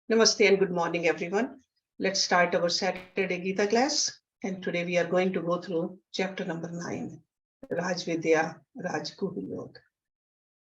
Namaste and good morning, everyone. Let's start our Saturday Gita class. And today we are going to go through chapter number 9, Raj Vidya, Raj Yoga.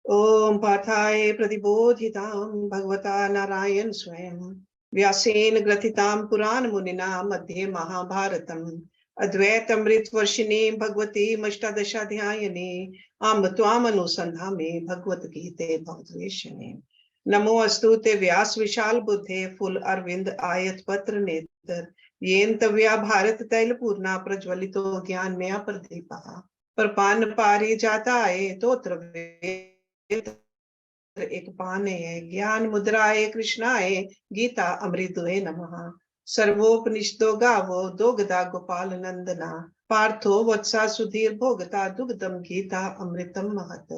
Om Pathaye Pradibodhitam Bhagavata Narayan Swayam Vyasen Gratitam Puran Munina Madhye Mahabharatam Advaitam Ritvarshini Bhagavati Mashtadashadhyayane Am Tvam Anusandhame Bhagavad Gita Bhagaveshane नमो अस्तुते व्यास विशाल बुद्धे full Arvind आयत पत्र नेत्र येन तव्या भारत तैल पूर्णा प्रज्वलितो ज्ञान में प्रदीपा परपान पारी जाता है तोत्र एक पाने ज्ञान मुद्राए कृष्णाए गीता अमृतुए नमः सर्वोपनिषदो गावो दोगदा गोपाल नंदना पार्थो वत्सा सुधीर भोगता दुग्धम गीता अमृतम महत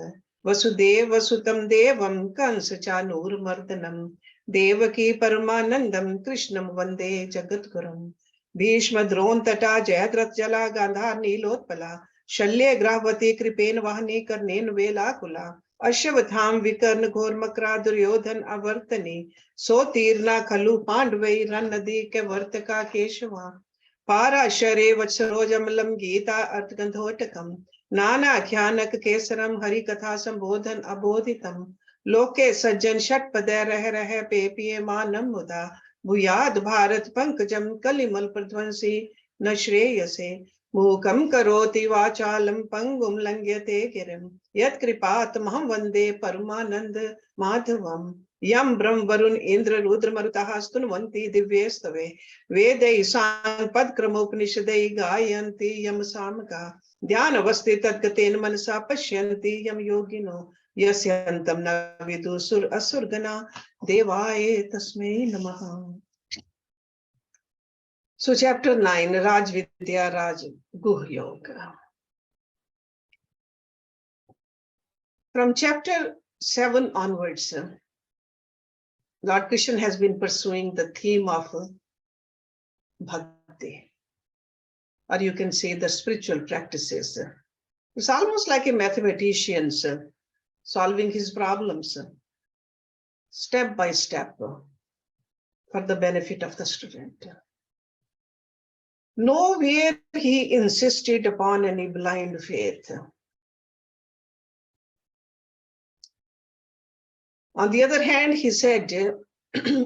वसुदेव वसुतम देवम कंस चानूरमर्दनम देवकी परमानंदम कृष्णम वंदे जगद्गुरुम भीष्म द्रोण तटा जयद्रथ जला गांधार नीलोत्पला शल्य ग्राहवती कृपेन वाहनी कर्णेन वेलाकुला अश्वत्थाम विकर्ण घोर मकरा दुर्योधन अवर्तनी सोतीर्णा खलु पांडवै रन नदी के वर्तका केशवा पाराशरे वत्सरोजमलम गीता अर्थगंधोटकम नानाख्यानक केसरम हरि कथा संबोधन अबोधितम लोके सज्जन षटपदे रह पे पिये मानम मुदा भूयाद भारत पंकजम कलिमल प्रध्वंसी न श्रेयसे मूकम करोति वाचालम पंगुम लंघ्यते गिरिम यत् कृपात् महं वंदे परमानंद माधवम यम ब्रह्म वरुण इंद्र रुद्र मरुतः स्तुन्वन्ति दिव्यस्तवे वेदै सांपदक्रमोपनिषदै गायन्ति यम सामगा ध्यान अवस्थे तद्गतेन मनसा पश्यन्ति यम योगिनो यस्यन्तं न विदुसुर असुरगना देवाय तस्मै नमः. So chapter 9, Raj Vidya, Raj Yoga. From chapter 7 onwards, Lord Krishna has been pursuing the theme of bhakti, or you can say the spiritual practices. It's almost like a mathematician solving his problems step by step for the benefit of the student. Nowhere he insisted upon any blind faith. On the other hand, he said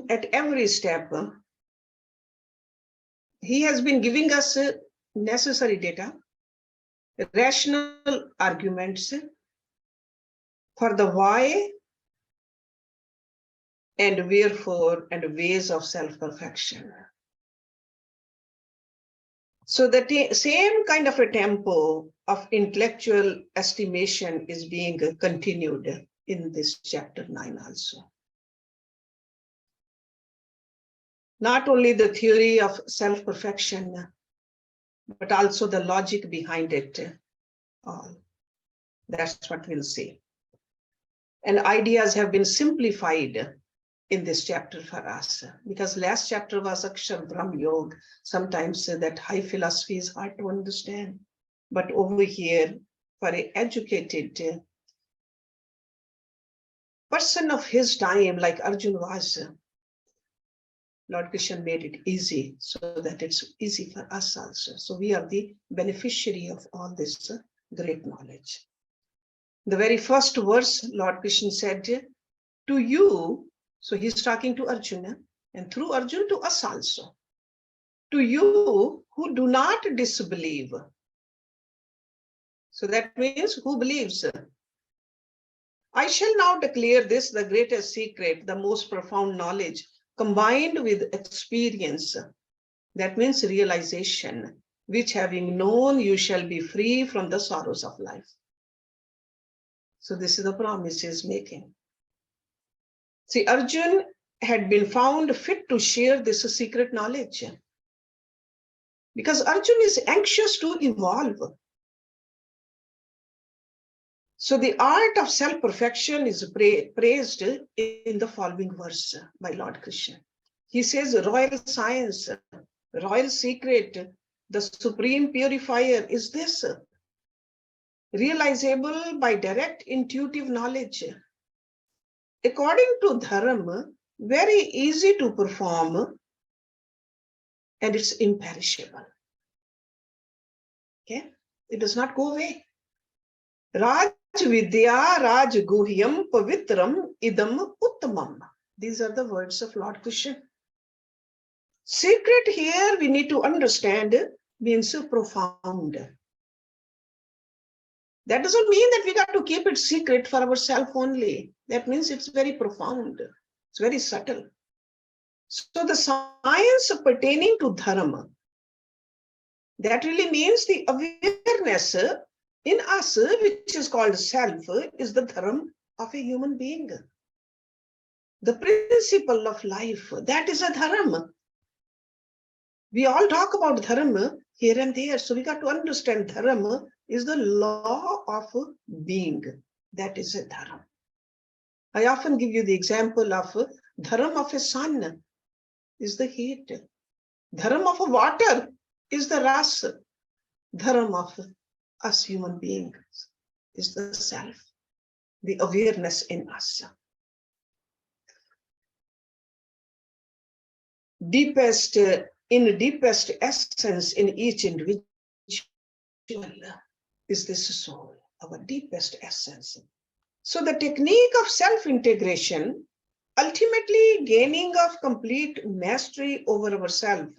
at every step, he has been giving us necessary data, rational arguments for the why and wherefore and ways of self-perfection. So the same kind of a tempo of intellectual estimation is being continued in this chapter 9 also. Not only the theory of self-perfection, but also the logic behind it all. That's what we'll see. And ideas have been simplified in this chapter for us, because last chapter was Akshar Brahm Yoga. Sometimes that high philosophy is hard to understand. But over here, for an educated person of his time, like Arjuna was, Lord Krishna made it easy so that it's easy for us also. So we are the beneficiary of all this great knowledge. The very first verse, Lord Krishna said, to you, so he's talking to Arjuna, and through Arjuna to us also. To you who do not disbelieve. So that means who believes. I shall now declare this the greatest secret, the most profound knowledge, combined with experience. That means realization, which having known, you shall be free from the sorrows of life. So this is the promise he is making. See, Arjuna had been found fit to share this secret knowledge, because Arjuna is anxious to evolve. So the art of self-perfection is praised in the following verse by Lord Krishna. He says, royal science, royal secret, the supreme purifier is this, realizable by direct intuitive knowledge. According to Dharma, very easy to perform, and it's imperishable. Okay? It does not go away. Raj Vidya Raj Guhyam Pavitram Idam Uttamam. These are the words of Lord Krishna. Secret here we need to understand means profound. That doesn't mean that we got to keep it secret for ourselves only. That means it's very profound. It's very subtle. So the science pertaining to dharma, that really means the awareness in us, which is called self, is the dharma of a human being. The principle of life, that is a dharma. We all talk about dharma here and there. So we got to understand dharma is the law of being. That is a dharma. I often give you the example of dharma of a sun is the heat. Dharma of a water is the rasa. Dharma of us human beings is the self, the awareness in us. Deepest, in deepest essence in each individual is this soul, our deepest essence. So the technique of self-integration, ultimately gaining of complete mastery over ourselves,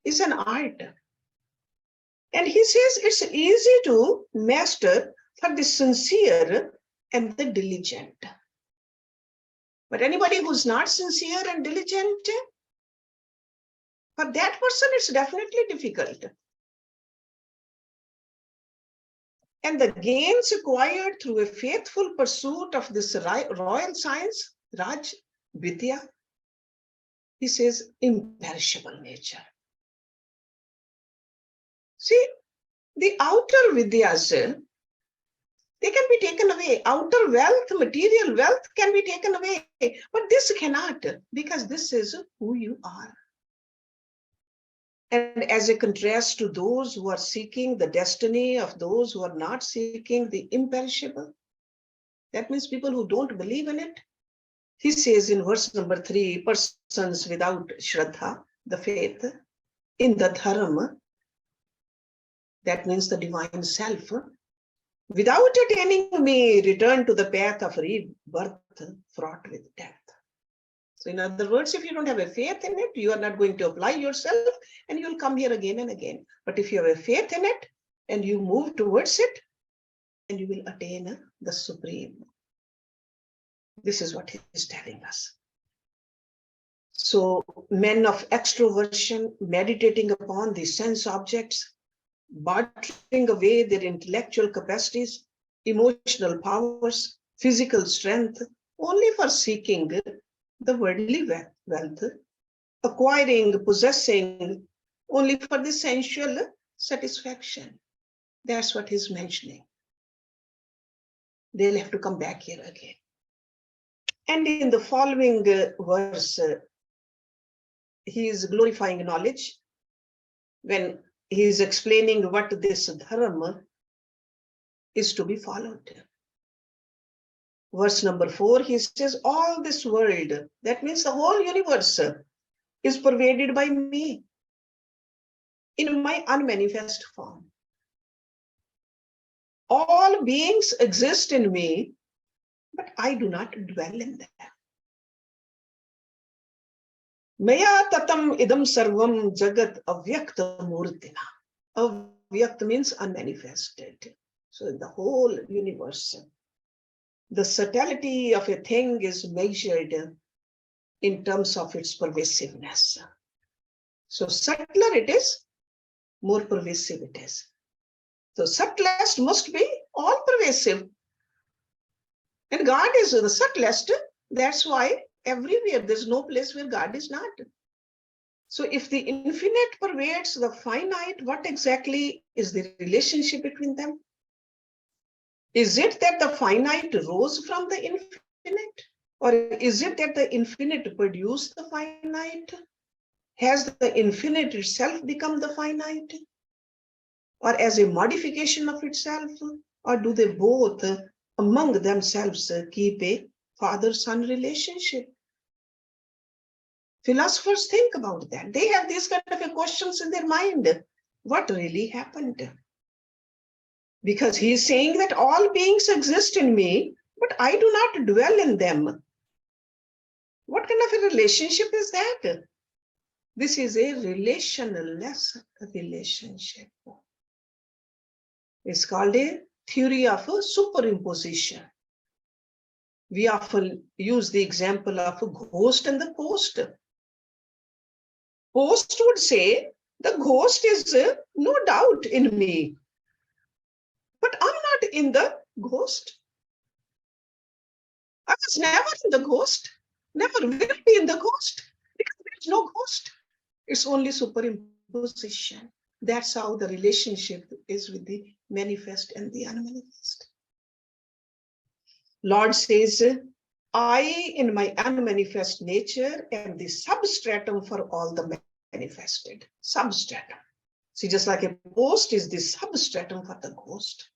is an art. And he says it's easy to master for the sincere and the diligent. But anybody who's not sincere and diligent, for that person, it's definitely difficult. And the gains acquired through a faithful pursuit of this royal science, Raj Vidya, he says, imperishable nature. See, the outer Vidyas, they can be taken away. Outer wealth, material wealth can be taken away. But this cannot, because this is who you are. And as a contrast to those who are seeking the destiny of those who are not seeking the imperishable, that means people who don't believe in it. He says in verse number 3, persons without Shraddha, the faith, in the dharma, that means the divine self, without attaining may return to the path of rebirth fraught with death. So in other words, if you don't have a faith in it, you are not going to apply yourself and you'll come here again and again. But if you have a faith in it and you move towards it, then you will attain the supreme. This is what he is telling us. So men of extroversion, meditating upon the sense objects, bartering away their intellectual capacities, emotional powers, physical strength, only for seeking the worldly wealth, acquiring, possessing, only for the sensual satisfaction. That's what he's mentioning. They'll have to come back here again. And in the following verse, he is glorifying knowledge when he is explaining what this dharma is to be followed. Verse number 4, he says, all this world, that means the whole universe, is pervaded by me in my unmanifest form. All beings exist in me, but I do not dwell in them. Maya tatam idam sarvam jagat avyakta murtina. Avyakta means unmanifested. So in the whole universe, the subtlety of a thing is measured in terms of its pervasiveness. So subtler it is, more pervasive it is. So subtlest must be all pervasive. And God is the subtlest. That's why everywhere there's no place where God is not. So if the infinite pervades the finite, what exactly is the relationship between them? Is it that the finite rose from the infinite? Or is it that the infinite produced the finite? Has the infinite itself become the finite? Or as a modification of itself? Or do they both among themselves keep a father-son relationship. Philosophers think about that. They have these kind of questions in their mind. What really happened? Because he is saying that all beings exist in me, but I do not dwell in them. What kind of a relationship is that? This is a relationless relationship. It's called a theory of a superimposition. We often use the example of a ghost and the ghost. Ghost would say, the ghost is no doubt in me, but I'm not in the ghost. I was never in the ghost, never will be in the ghost, because there's no ghost. It's only superimposition. That's how the relationship is with the manifest and the unmanifest. Lord says, I, in my unmanifest nature, am the substratum for all the manifested. Substratum. See, just like a ghost is the substratum for the ghost.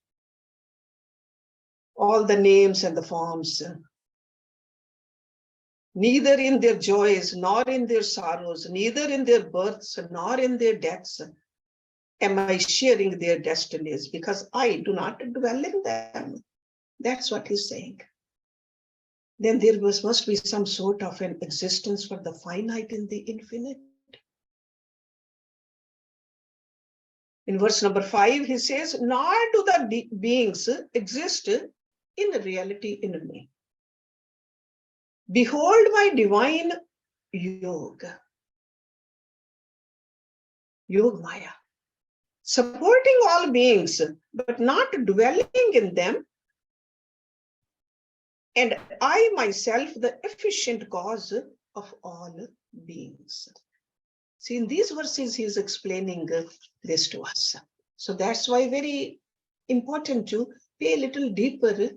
All the names and the forms, neither in their joys, nor in their sorrows, neither in their births, nor in their deaths, am I sharing their destinies, because I do not dwell in them. That's what he's saying. Then there must be some sort of an existence for the finite in the infinite. In verse number 5, he says, nor do the beings exist in reality in me. Behold my divine yoga, Yog Maya, supporting all beings, but not dwelling in them, and I myself the efficient cause of all beings. See, in these verses, he is explaining this to us. So that's why very important to pay a little deeper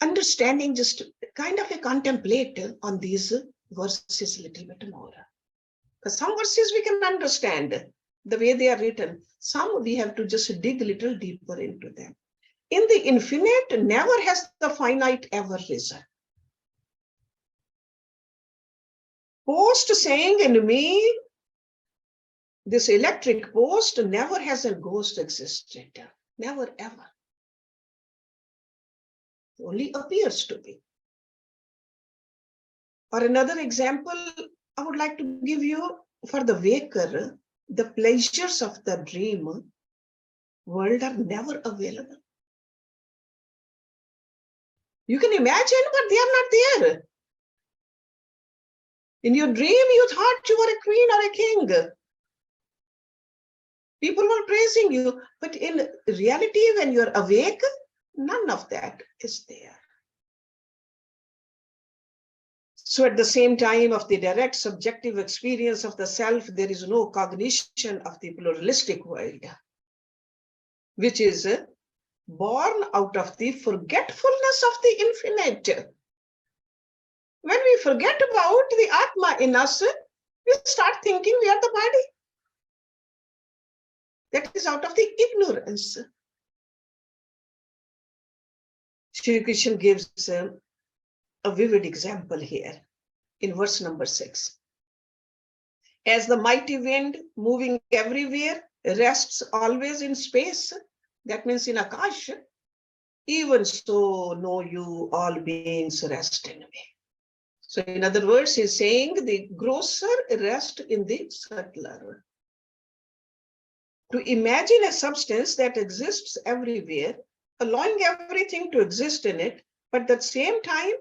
understanding, just kind of a contemplate on these verses a little bit more. Because some verses we can understand the way they are written. Some we have to just dig a little deeper into them. In the infinite, never has the finite ever risen. Post saying in me, this electric post, never has a ghost existed. Never ever. Only appears to be. Or another example I would like to give you for the waker, the pleasures of the dream world are never available. You can imagine, but they are not there. In your dream, you thought you were a queen or a king. People were praising you, but in reality, when you're awake, none of that is there. So at the same time of the direct subjective experience of the self, there is no cognition of the pluralistic world, which is born out of the forgetfulness of the infinite. When we forget about the Atma in us, we start thinking we are the body. That is out of the ignorance. Shri Krishna gives a vivid example here in verse number 6. As the mighty wind moving everywhere rests always in space, that means in Akash, even so know you all beings rest in me. So in other words, he's saying the grosser rest in the subtler. To imagine a substance that exists everywhere, allowing everything to exist in it, but at the same time,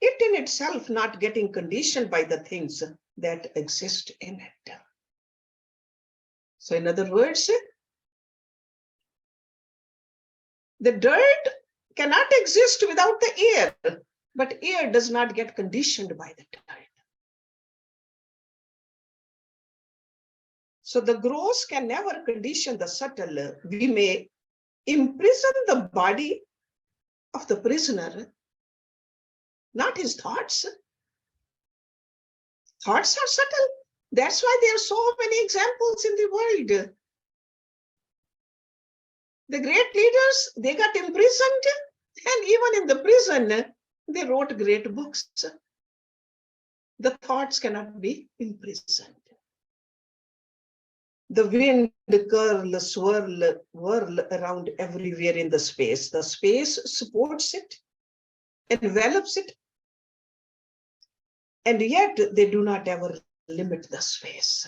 it in itself not getting conditioned by the things that exist in it. So in other words, the dirt cannot exist without the air, but air does not get conditioned by the dirt. So the gross can never condition the subtle. We may imprison the body of the prisoner, not his thoughts. Thoughts are subtle. That's why there are so many examples in the world. The great leaders, they got imprisoned, and even in the prison, they wrote great books. The thoughts cannot be imprisoned. The wind curl, swirl, whirl around everywhere in the space. The space supports it, envelops it, and yet they do not ever limit the space.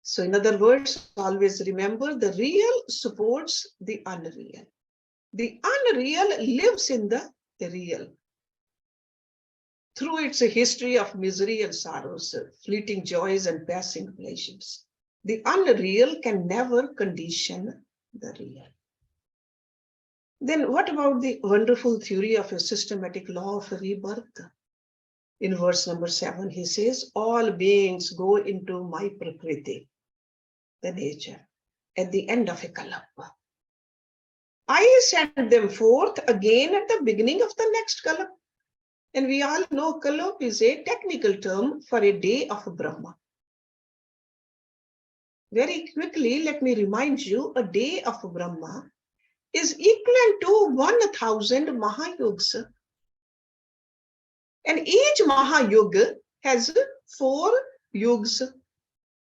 So in other words, always remember the real supports the unreal. The unreal lives in the real. Through its history of misery and sorrows, fleeting joys and passing pleasures, the unreal can never condition the real. Then what about the wonderful theory of a systematic law of rebirth? In verse number 7, he says, all beings go into my prakriti, the nature, at the end of a kalapa. I send them forth again at the beginning of the next kalapa. And we all know kalop is a technical term for a day of Brahma. Very quickly, let me remind you, a day of Brahma is equivalent to 1,000 Mahayugas. And each Mahayuga has 4 yugas: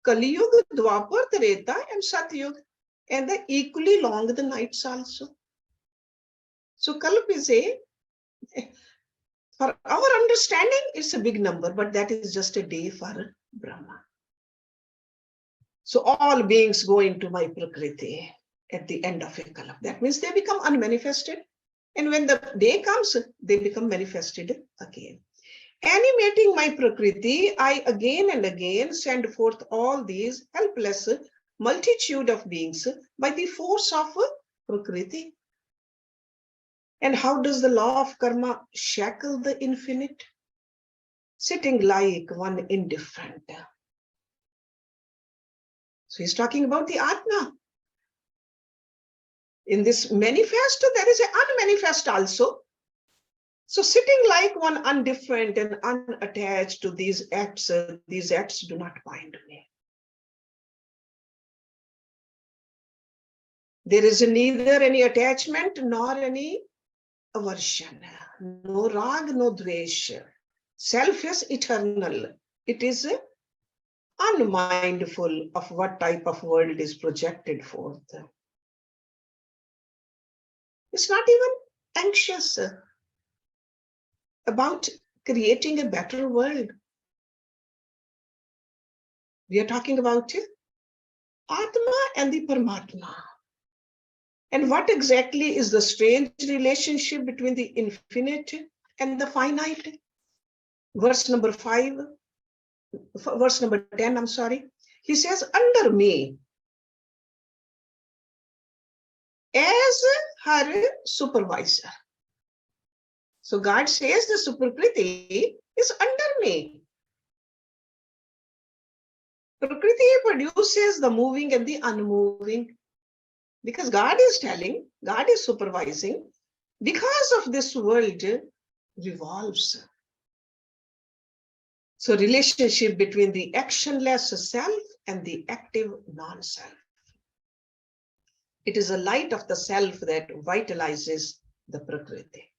Kali Yuga, Dwapar, Treta, and Satyuga. And they're equally long the nights also. So Kalp is for our understanding, it's a big number, but that is just a day for Brahma. So all beings go into my Prakriti at the end of a Kalp. That means they become unmanifested. And when the day comes, they become manifested again. Animating my Prakriti, I again and again send forth all these helpless multitude of beings by the force of Prakriti. And how does the law of karma shackle the infinite? Sitting like one indifferent. So he's talking about the Atma. In this manifest, there is an unmanifest also. So sitting like one indifferent and unattached to these acts do not bind me. There is neither any attachment nor any aversion, no rag, no dvesh. Self is eternal. It is unmindful of what type of world is projected forth. It's not even anxious about creating a better world. We are talking about Atma and the Paramatma. And what exactly is the strange relationship between the infinite and the finite? Verse number 10, I'm sorry. He says, under me, as her supervisor. So God says the Prakriti is under me. Prakriti produces the moving and the unmoving. Because God is telling, God is supervising, because of this world revolves. So relationship between the actionless self and the active non-self. It is a light of the self that vitalizes the Prakriti.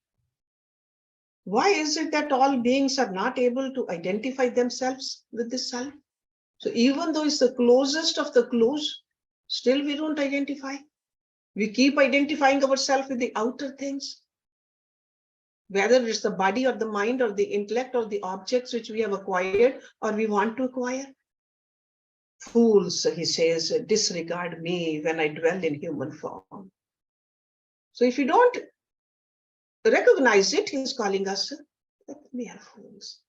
Why is it that all beings are not able to identify themselves with the self? So even though it's the closest of the close, still we don't identify. We keep identifying ourselves with the outer things, whether it's the body or the mind or the intellect or the objects which we have acquired or we want to acquire. Fools, he says, disregard me when I dwell in human form. So if you don't recognize it, he's calling us, we are fools.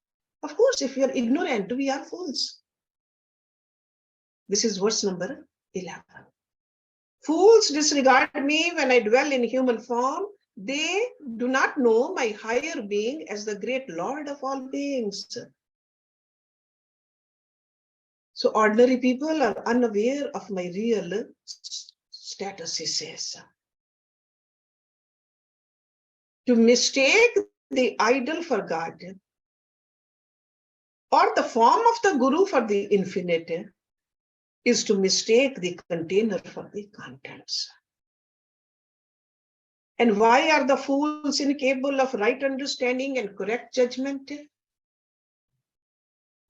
Of course, if we are ignorant, we are fools. This is verse number 11. Fools disregard me when I dwell in human form. They do not know my higher being as the great Lord of all beings. So ordinary people are unaware of my real status, he says. To mistake the idol for God or the form of the Guru for the infinite is to mistake the container for the contents. And why are the fools incapable of right understanding and correct judgment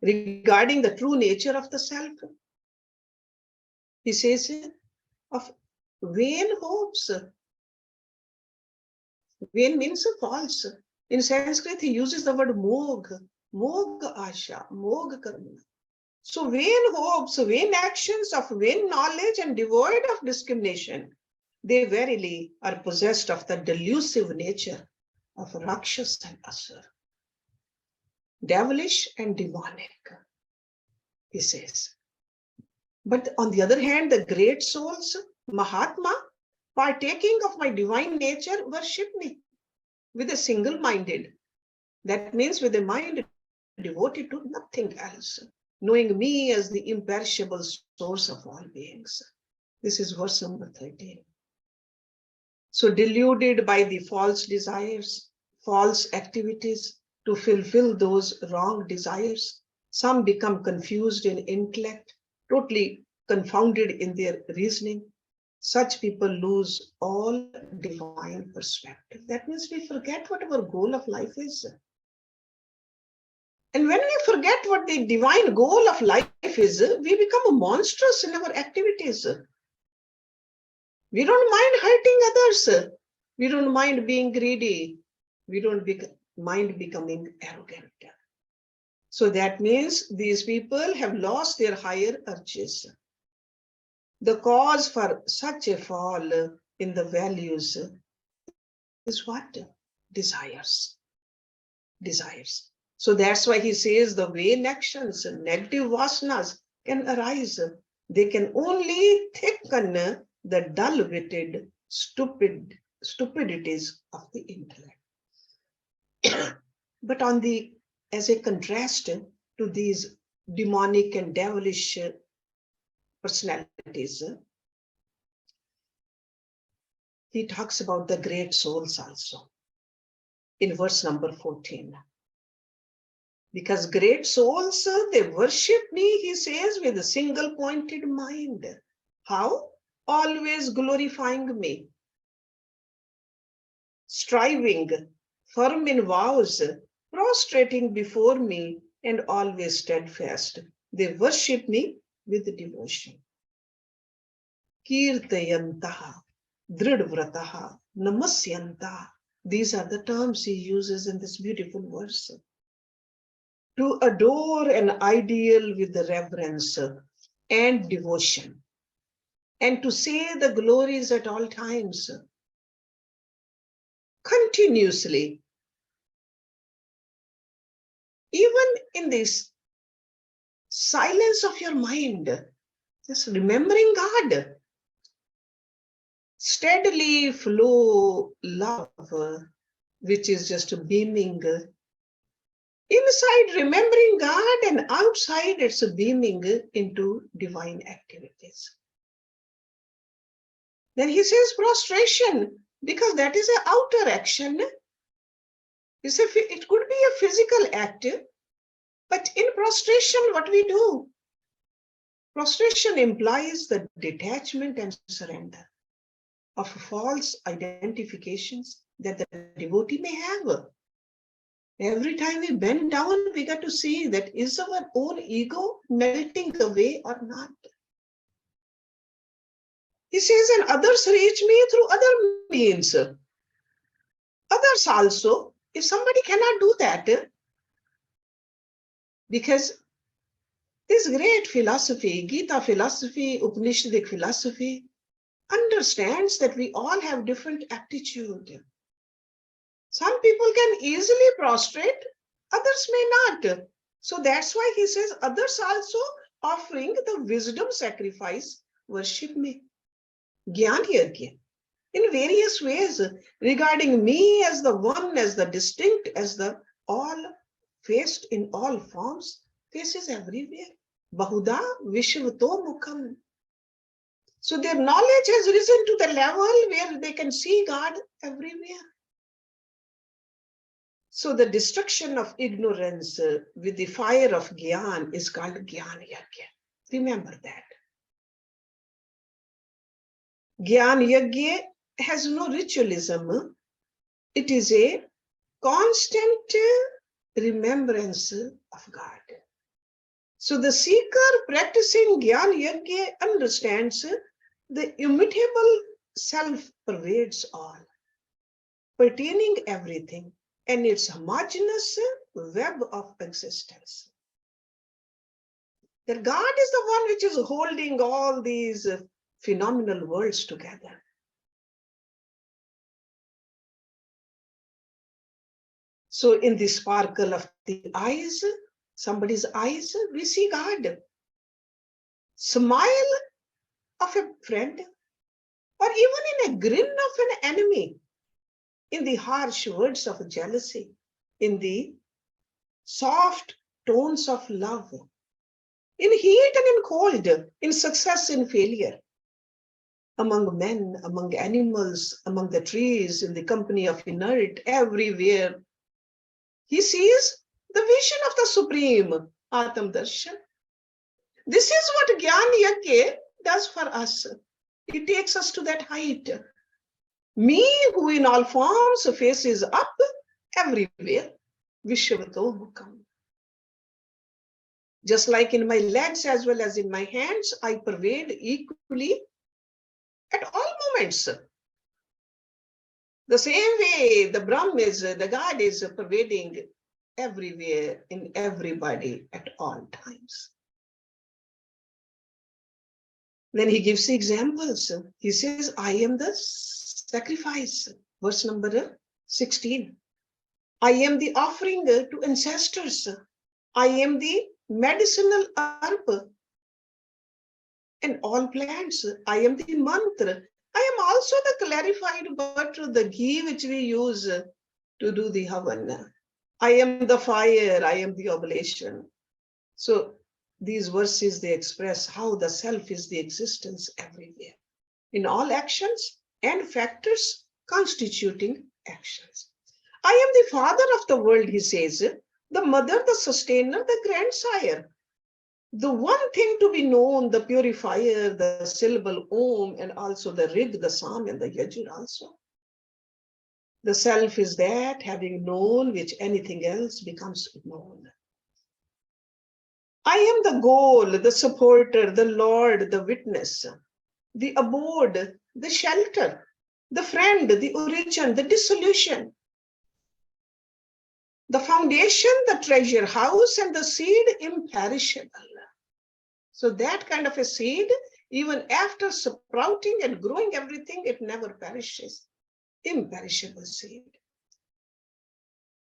regarding the true nature of the self? He says, of vain hopes. Vain means false. In Sanskrit, he uses the word mog, asha, karma. So vain hopes, vain actions of vain knowledge and devoid of discrimination, they verily are possessed of the delusive nature of Rakshas and Asur, devilish and demonic, he says. But on the other hand, the great souls, Mahatma, partaking of my divine nature, worship me with a single-minded. That means with a mind devoted to nothing else, knowing me as the imperishable source of all beings. This is verse number 13. So deluded by the false desires, false activities to fulfill those wrong desires, some become confused in intellect, totally confounded in their reasoning. Such people lose all divine perspective. That means we forget what our goal of life is. And when we forget what the divine goal of life is, we become monstrous in our activities. We don't mind hurting others. We don't mind being greedy. We don't mind becoming arrogant. So that means these people have lost their higher urges. The cause for such a fall in the values is what? Desires. Desires. So that's why he says the vain actions, negative vasanas can arise. They can only thicken the dull-witted, stupidities of the intellect. But as a contrast to these demonic and devilish personalities, he talks about the great souls also in verse number 14. Because great souls, they worship me, he says, with a single pointed mind. How? Always glorifying me, striving, firm in vows, prostrating before me, and always steadfast. They worship me with devotion. Kirtayantaha, dridvrataha, namasyanta. These are the terms he uses in this beautiful verse. To adore an ideal with reverence and devotion, and to say the glories at all times, continuously, even in this silence of your mind, just remembering God, steadily flow love, which is just beaming. Inside remembering God and outside it's beaming into divine activities. Then he says prostration, because that is an outer action. It could be a physical act, but in prostration, what we do? Prostration implies the detachment and surrender of false identifications that the devotee may have. Every time we bend down, we got to see that is our own ego melting away or not. He says, and others reach me through other means. Others also, if somebody cannot do that, because this great philosophy, Gita philosophy, Upanishadic philosophy, understands that we all have different aptitude. Some people can easily prostrate, others may not. So that's why he says, others also offering the wisdom sacrifice, worship me. Gyan yajna. In various ways, regarding me as the one, as the distinct, as the all, faced in all forms, faces everywhere. Bahuda vishvato mukham. So their knowledge has risen to the level where they can see God everywhere. So the destruction of ignorance with the fire of Gyan is called Gyan Yajna. Remember that. Gyan Yagya has no ritualism. It is a constant remembrance of God. So the seeker practicing Gyan Yagya understands the immutable self pervades all, pertaining everything, and its homogeneous web of existence. That God is the one which is holding all these phenomenal worlds together. So in the sparkle of the eyes, somebody's eyes, we see God. Smile of a friend, or even in a grin of an enemy, in the harsh words of jealousy, in the soft tones of love, in heat and in cold, in success and failure, among men, among animals, among the trees, in the company of inert, everywhere. He sees the vision of the Supreme, Atam Darshan. This is what Gyan Yagya does for us. It takes us to that height. Me, who in all forms faces up everywhere, Vishwavato Mukam. Just like in my legs as well as in my hands, I pervade equally at all moments. The same way the Brahm is, the God is pervading everywhere, in everybody at all times. Then he gives examples. He says, I am the sacrifice. Verse number 16. I am the offering to ancestors. I am the medicinal herb and all plants. I am the mantra. I am also the clarified butter, the ghee which we use to do the havan. I am the fire. I am the oblation. So these verses, they express how the self is the existence everywhere, in all actions and factors constituting actions. I am the father of the world, he says, the mother, the sustainer, the grandsire. The one thing to be known, the purifier, the syllable Om, and also the Rig, the Sam, and the Yajur also. The self is that having known which anything else becomes known. I am the goal, the supporter, the Lord, the witness, the abode, the shelter, the friend, the origin, the dissolution, the foundation, the treasure house, and the seed imperishable. So that kind of a seed, even after sprouting and growing everything, it never perishes. Imperishable seed.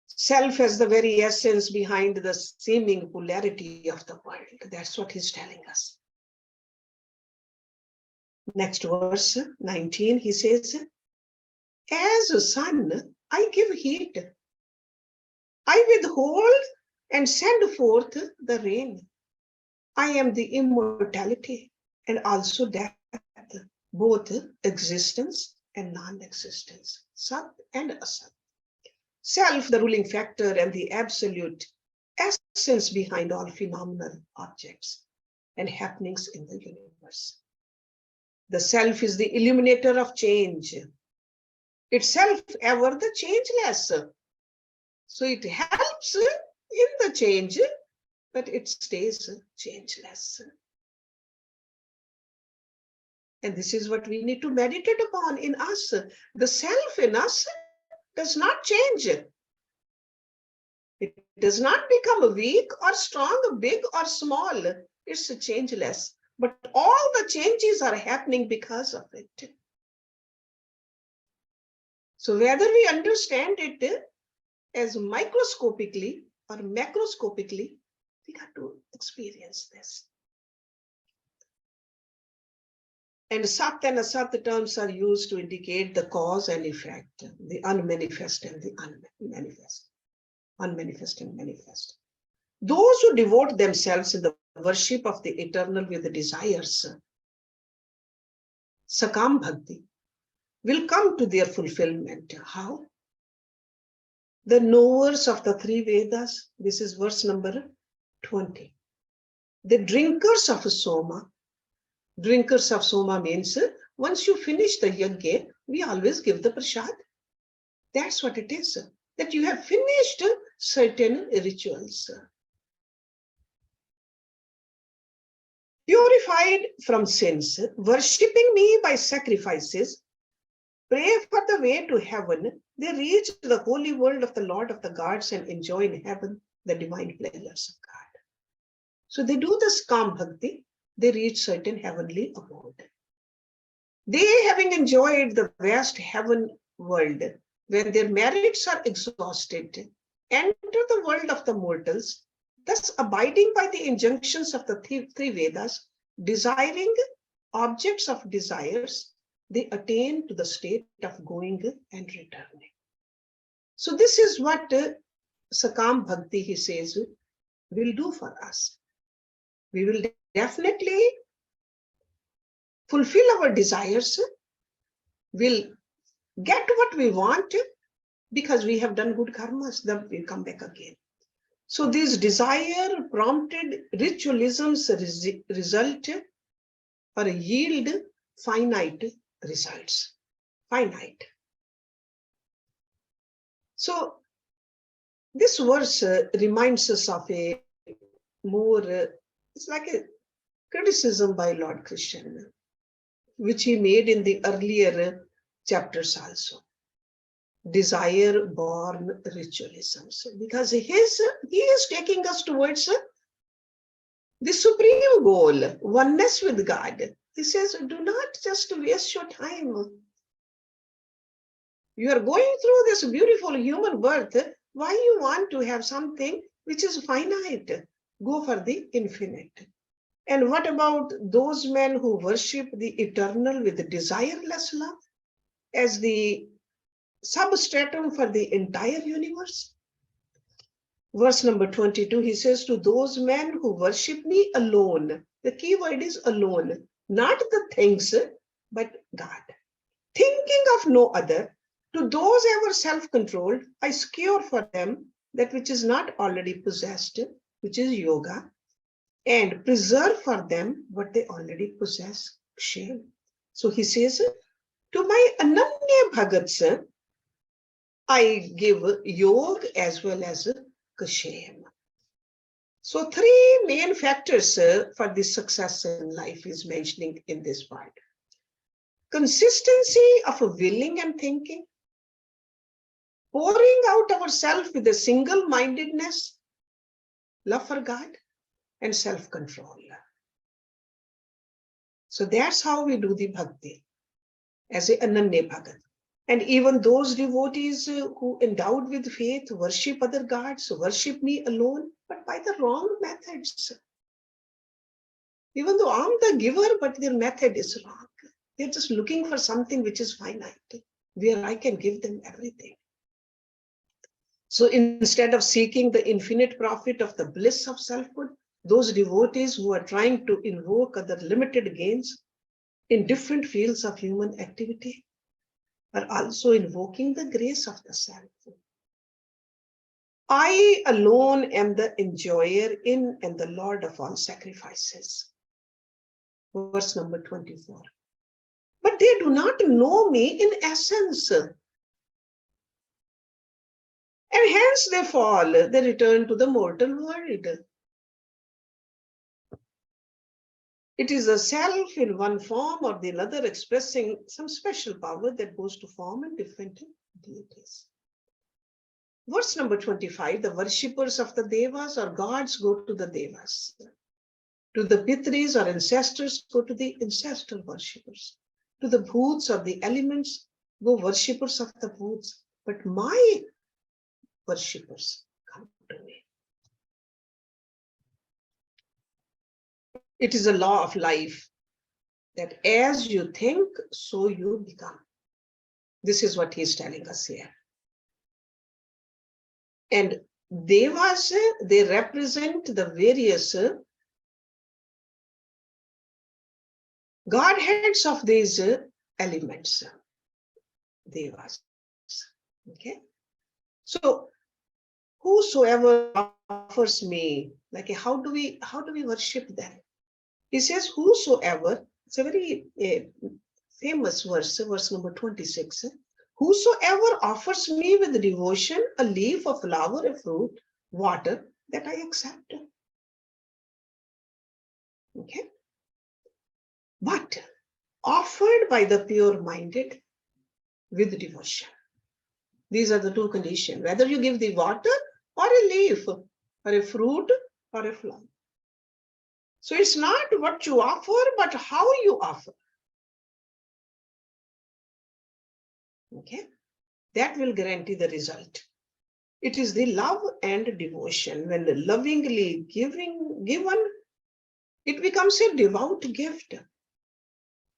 Self as the very essence behind the seeming polarity of the world. That's what he's telling us. Next verse, 19, he says, as a sun, I give heat. I withhold and send forth the rain. I am the immortality and also death, both existence and non-existence, Sat and Asat. Self, the ruling factor and the absolute essence behind all phenomenal objects and happenings in the universe. The self is the illuminator of change. Itself ever the changeless. So it helps in the change, but it stays changeless. And this is what we need to meditate upon in us. The self in us does not change. It does not become weak or strong, big or small. It's changeless. But all the changes are happening because of it. So whether we understand it as microscopically or macroscopically, we got to experience this. And Sat and Asat terms are used to indicate the cause and effect, the unmanifest and the unmanifest, unmanifest and manifest. Those who devote themselves in the worship of the eternal with the desires, Sakam Bhakti, will come to their fulfillment. How? The knowers of the three Vedas, this is verse number 20. The drinkers of Soma. Drinkers of Soma means once you finish the yajna, we always give the prasad. That's what it is, that you have finished certain rituals. Purified from sins, worshipping me by sacrifices, pray for the way to heaven, they reach the holy world of the Lord of the gods and enjoy in heaven the divine pleasures of God. So they do the Skam Bhakti, they reach certain heavenly abode. They, having enjoyed the vast heaven world, when their merits are exhausted, enter the world of the mortals, thus abiding by the injunctions of the three Vedas, desiring objects of desires, they attain to the state of going and returning. So this is what Sakam Bhakti, he says, will do for us. We will definitely fulfill our desires, will get what we want because we have done good karmas, then we come back again. So these desire prompted ritualisms result or yield finite results. Finite. So this verse reminds us of a more, it's like a criticism by Lord Krishna, which he made in the earlier chapters also. Desire born ritualisms, because he is taking us towards the supreme goal, oneness with God. He says, do not just waste your time. You are going through this beautiful human birth. Why you want to have something which is finite? Go for the infinite. And what about those men who worship the eternal with desireless love as the substratum for the entire universe? Verse number 22, he says, to those men who worship me alone, the key word is alone, not the things, but God. Thinking of no other, to those ever self-controlled, I secure for them that which is not already possessed, which is yoga, and preserve for them what they already possess, kshem. So he says, to my ananya bhagats, I give yoga as well as kshem. So three main factors for the success in life is mentioning in this part. Consistency of willing and thinking, pouring out ourselves with a single-mindedness, love for God, and self-control. So that's how we do the bhakti, as a ananya bhagat. And even those devotees who endowed with faith worship other gods, worship me alone, but by the wrong methods. Even though I'm the giver, but their method is wrong. They're just looking for something which is finite, where I can give them everything. So instead of seeking the infinite profit of the bliss of selfhood, those devotees who are trying to invoke other limited gains in different fields of human activity are also invoking the grace of the self. I alone am the enjoyer in and the Lord of all sacrifices. Verse number 24. But they do not know me in essence. And hence they fall, they return to the mortal world. It is a self in one form or the other expressing some special power that goes to form in different deities. Verse number 25, the worshippers of the devas or gods go to the devas. To the pitris or ancestors go to the ancestral worshippers. To the bhuts or the elements go worshippers of the bhuts. But my worshippers come to me. It is a law of life that as you think, so you become. This is what he is telling us here. And devas, they represent the various godheads of these elements. Devas. Okay. So whosoever offers me, like how do we worship them? He says, whosoever, it's a very famous verse, verse number 26. Whosoever offers me with devotion a leaf, a flower, a fruit, water, that I accept. Okay. But offered by the pure-minded with devotion. These are the two conditions. Whether you give the water or a leaf, or a fruit, or a flower. So it's not what you offer, but how you offer. Okay, that will guarantee the result. It is the love and devotion. When lovingly given, it becomes a devout gift.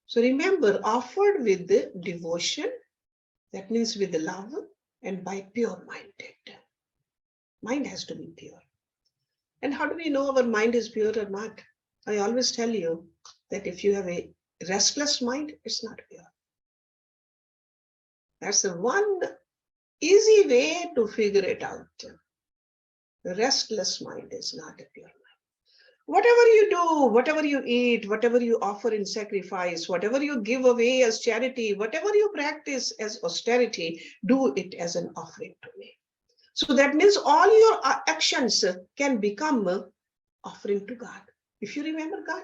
So remember, offered with devotion, that means with love and by pure-minded. Mind has to be pure. And how do we know our mind is pure or not? I always tell you that if you have a restless mind, it's not pure. That's the one easy way to figure it out. The restless mind is not a pure mind. Whatever you do, whatever you eat, whatever you offer in sacrifice, whatever you give away as charity, whatever you practice as austerity, do it as an offering to me. So that means all your actions can become offering to God. If you remember God,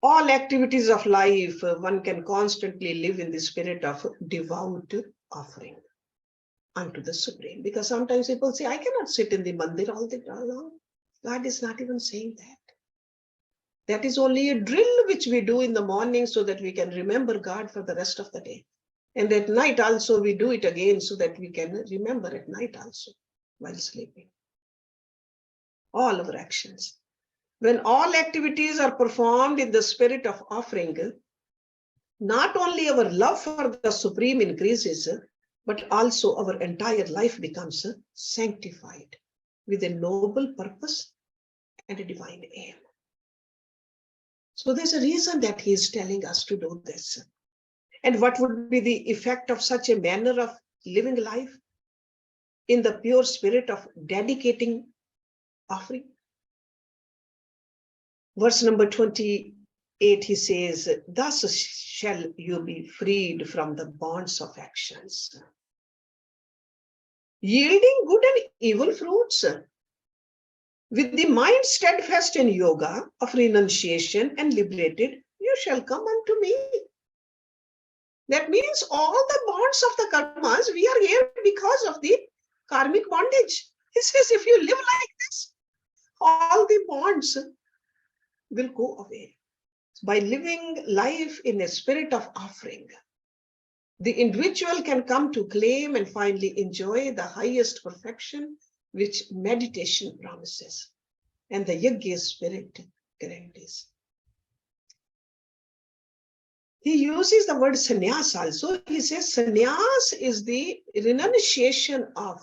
all activities of life, one can constantly live in the spirit of devout offering unto the Supreme. Because sometimes people say, I cannot sit in the mandir all the day long. God is not even saying that. That is only a drill which we do in the morning so that we can remember God for the rest of the day. And at night also we do it again so that we can remember at night also while sleeping. All our actions. When all activities are performed in the spirit of offering, not only our love for the Supreme increases, but also our entire life becomes sanctified with a noble purpose and a divine aim. So there's a reason that he is telling us to do this. And what would be the effect of such a manner of living life in the pure spirit of dedicating offering? Verse number 28, he says, thus shall you be freed from the bonds of actions, yielding good and evil fruits. With the mind steadfast in yoga of renunciation and liberated, you shall come unto me. That means all the bonds of the karmas, we are here because of the karmic bondage. He says, if you live like this, all the bonds will go away. By living life in a spirit of offering, the individual can come to claim and finally enjoy the highest perfection which meditation promises and the yajna spirit guarantees. He uses the word sannyas also. He says sannyas is the renunciation of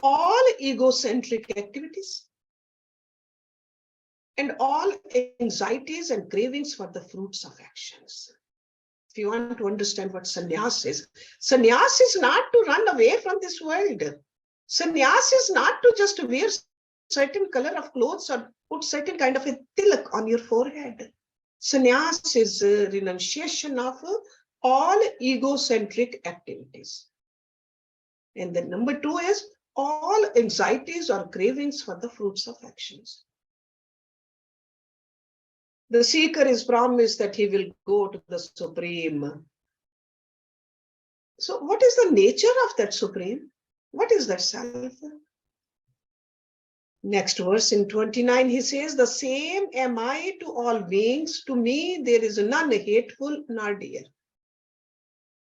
all egocentric activities and all anxieties and cravings for the fruits of actions. If you want to understand what sannyas is not to run away from this world. Sannyas is not to just wear certain color of clothes or put certain kind of a tilak on your forehead. Sannyas is a renunciation of all egocentric activities. And then number 2 is all anxieties or cravings for the fruits of actions. The seeker is promised that he will go to the Supreme. So what is the nature of that Supreme? What is that self? Next verse in 29, he says, the same am I to all beings. To me, there is none hateful nor dear.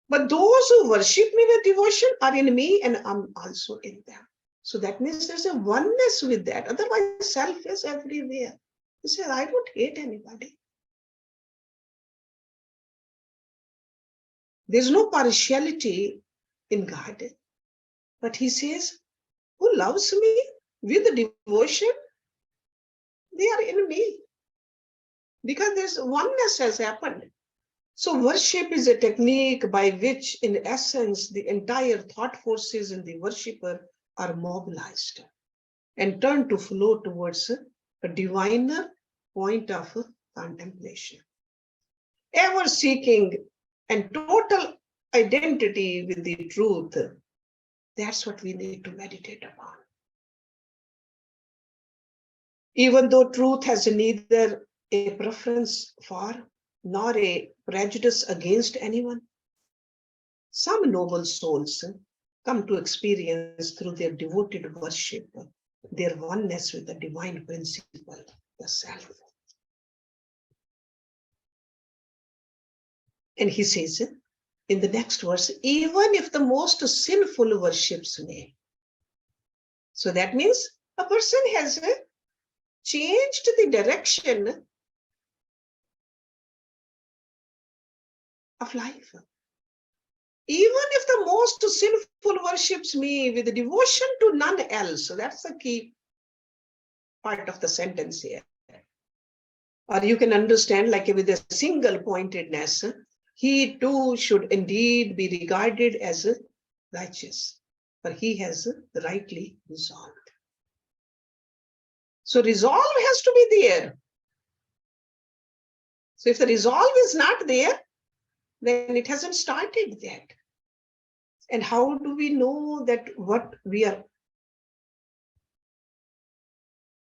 But those who worship me with devotion are in me and I'm also in them. So that means there's a oneness with that. Otherwise, self is everywhere. He says, I don't hate anybody. There's no partiality in God. But he says, who loves me with devotion, they are in me. Because this oneness has happened. So worship is a technique by which, in essence, the entire thought forces in the worshipper are mobilized and turned to flow towards a diviner point of contemplation. ever seeking and total identity with the truth. That's what we need to meditate upon. Even though truth has neither a preference for nor a prejudice against anyone, some noble souls come to experience through their devoted worship their oneness with the divine principle, the self. And he says in the next verse, even if the most sinful worships me. So that means a person has changed the direction of life. Even if the most sinful worships me with devotion to none else. So that's the key part of the sentence here. Or you can understand like with a single pointedness, he too should indeed be regarded as righteous, for he has rightly resolved. So resolve has to be there. So if the resolve is not there, then it hasn't started yet. And how do we know that what we are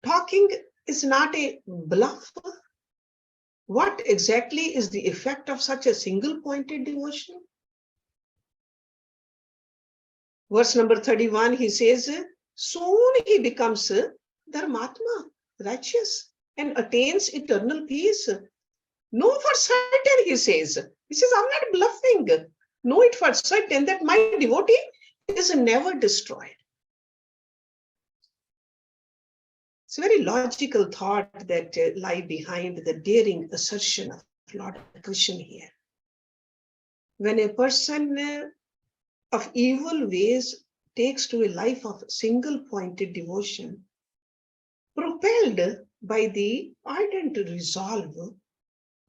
talking is not a bluff? What exactly is the effect of such a single-pointed devotion? Verse number 31, he says, soon he becomes Dharmatma, righteous, and attains eternal peace. Know for certain, he says. He says, I'm not bluffing. Know it for certain that my devotee is never destroyed. It's a very logical thought that lie behind the daring assertion of Lord Krishna here. When a person of evil ways takes to a life of single-pointed devotion, propelled by the ardent resolve,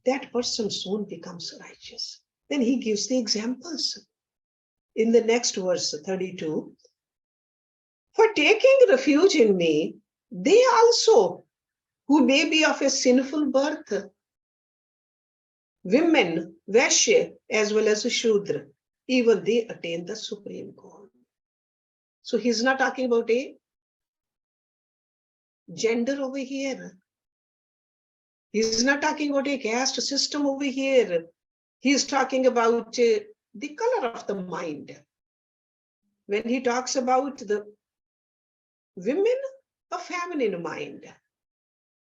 that person soon becomes righteous. Then he gives the examples. In the next verse, 32, for taking refuge in me, they also, who may be of a sinful birth, women, Vaishya, as well as Shudra, even they attain the supreme goal. So he's not talking about a gender over here. He's not talking about a caste system over here. He's talking about the color of the mind. When he talks about the women, a feminine mind.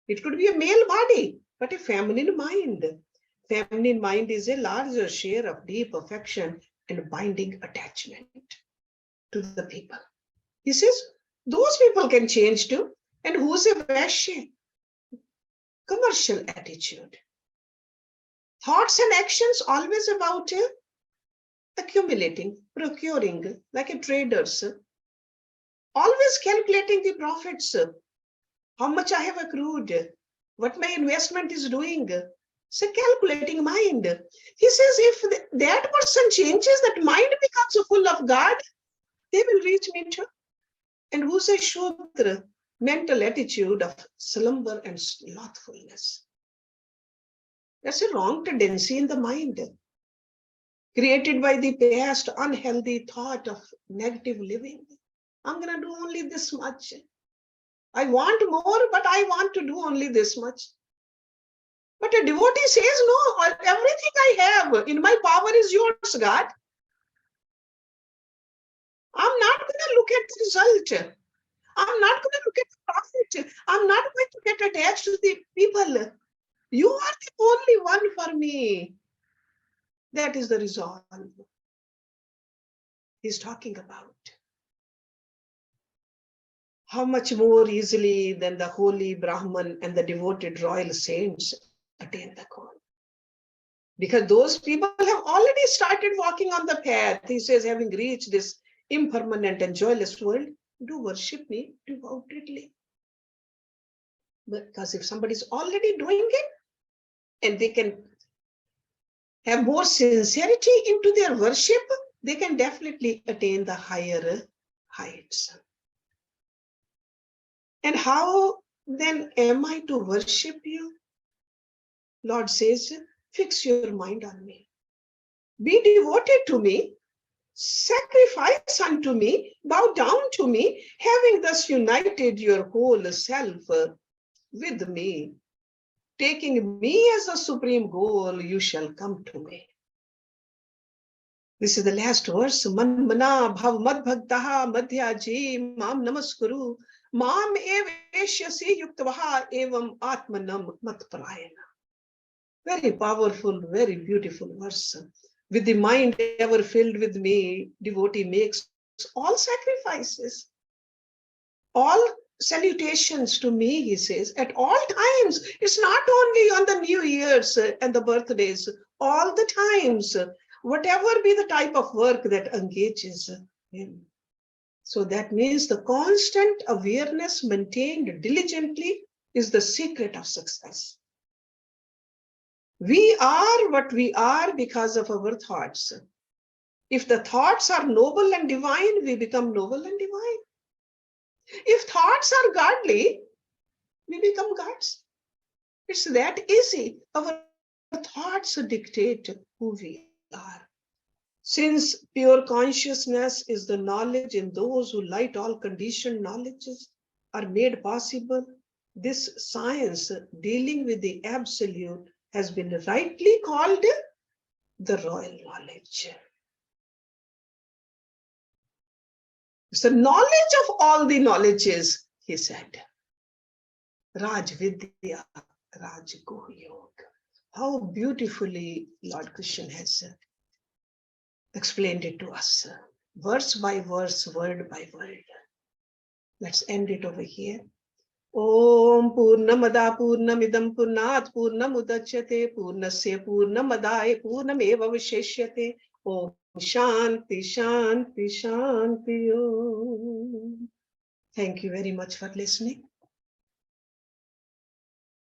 It could be a male body, but a feminine mind. Feminine mind is a larger share of deep affection and binding attachment to the people. He says, those people can change too. And who's a Vaishya? Commercial attitude. Thoughts and actions always about accumulating, procuring, like a traders. Always calculating the profits. How much I have accrued, what my investment is doing. It's a calculating mind. He says, if that person changes, that mind becomes full of God, they will reach me too. And who's a Shudra? Mental attitude of slumber and slothfulness. That's a wrong tendency in the mind, created by the past unhealthy thought of negative living. I'm going to do only this much. I want more, but I want to do only this much. But a devotee says, no, everything I have in my power is yours, God. I'm not going to look at the result. I'm not going to look at the profit. I'm not going to get attached to the people. You are the only one for me. That is the resolve he's talking about. How much more easily than the holy Brahman and the devoted royal saints attain the goal. Because those people have already started walking on the path. He says, having reached this impermanent and joyless world, do worship me devotedly. Because if somebody's already doing it, and they can have more sincerity into their worship, they can definitely attain the higher heights. And how then am I to worship you? Lord says, Fix your mind on me. Be devoted to me. Sacrifice unto me. Bow down to me, having thus united your whole self with me. Taking me as a supreme goal, you shall come to me. This is the last verse. Man mana bhav mad bhaktaha madhyaji mam namaskuru mam eveshyasi yuktavaha evam atmanam matprayana. Very powerful, very beautiful verse. With the mind ever filled with me, devotee makes all sacrifices, all salutations to me, he says, at all times. It's not only on the New Year's and the birthdays, all the times, whatever be the type of work that engages him. So that means the constant awareness maintained diligently is the secret of success. We are what we are because of our thoughts. If the thoughts are noble and divine, we become noble and divine. If thoughts are godly, we become gods. It's that easy. Our thoughts dictate who we are. Since pure consciousness is the knowledge in those who light all conditioned knowledges are made possible, this science dealing with the absolute has been rightly called the royal knowledge. It's the knowledge of all the knowledges, he said. Raj Vidya, Raj Guhya. How beautifully Lord Krishna has explained it to us, verse by verse, word by word. Let's end it over here. Om Purnamada Purnamidam Purnat Purnamudachyate Purnasya Purnamadaya Purnameva Visheshyate. Om Shanti Shanti Shanti Om. Thank you very much for listening.